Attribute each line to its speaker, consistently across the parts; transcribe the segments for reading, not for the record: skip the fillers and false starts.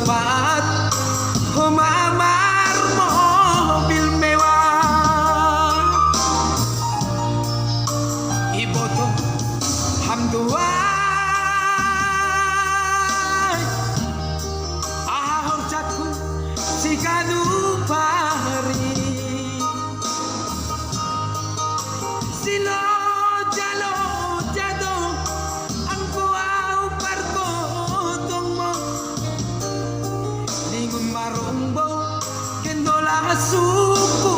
Speaker 1: dapat humamar mobil mewah. Iboto hamduai ahor jatku si kanupari silo jalo jado ang kuau parko tongmo ningun marombo kendola suku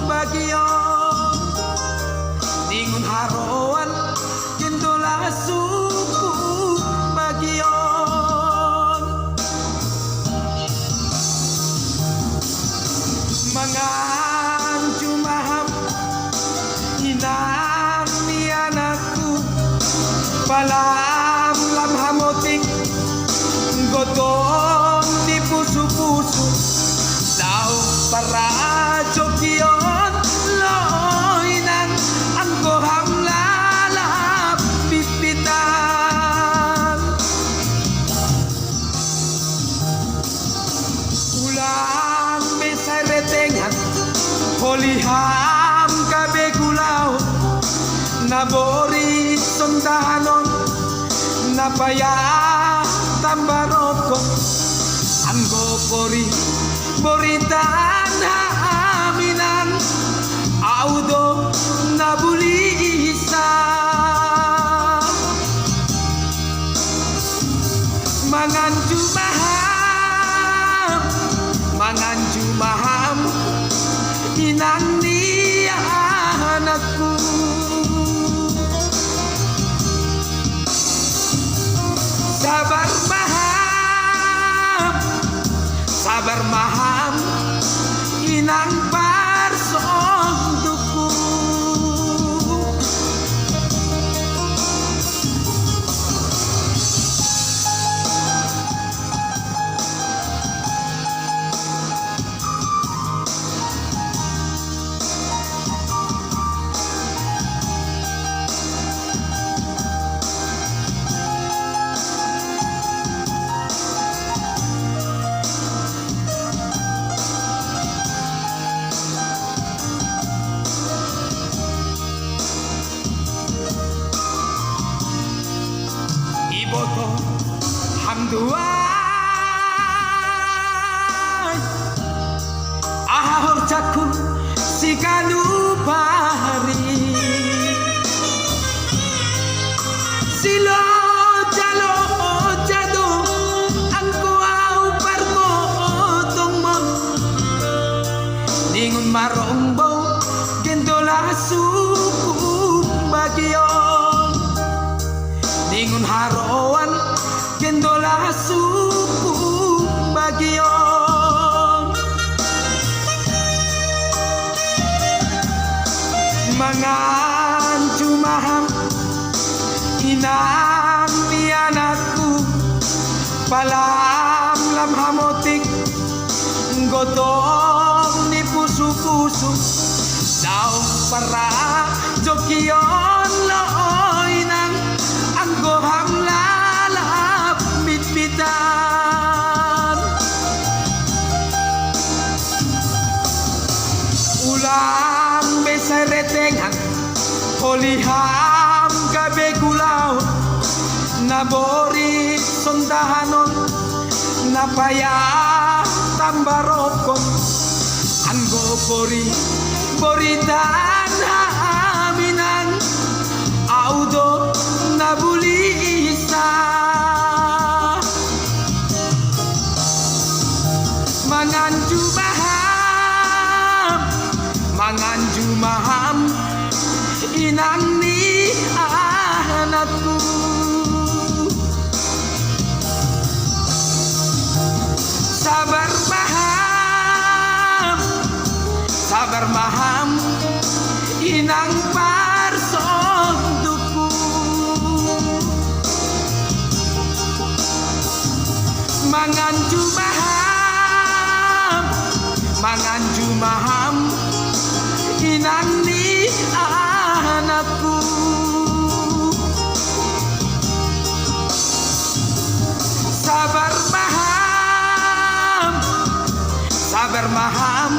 Speaker 1: bagio ningun haroan kendola suku bagion mangan cumaham inam ni anakku palam lam hamotik gotong di pusu-pusu daw para jokion loinan ang koham lalap pipitan ulang besar retengan holiham kabe gulaw nabori sondahanon napaya tambaroko anggo pori boritan haminan audo nabulisa mangan jumaham inang dia anakku sabar maham inang parson tuku Iboto hamduai ahor jatku si kanupari silo jalo jado angko au parko tongmo ningun marombo gendola suku bagion ningun haroan gendola suku bagion mangan cumaham inang ni anakku palam lam hamotik gotong ni pusu-pusu daw para jokion loinang anggo ham lalap mitpitan ulang besar retengan holiham kabe gulaw nabori sondahanon napaya tambarokon anggo pori boritan haminan audo nabulisa mangan jumaham inang ni anakku sabar maham inang parson tuku mangan jumaham inang ni anakku sabar maham sabar maham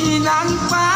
Speaker 1: inang pa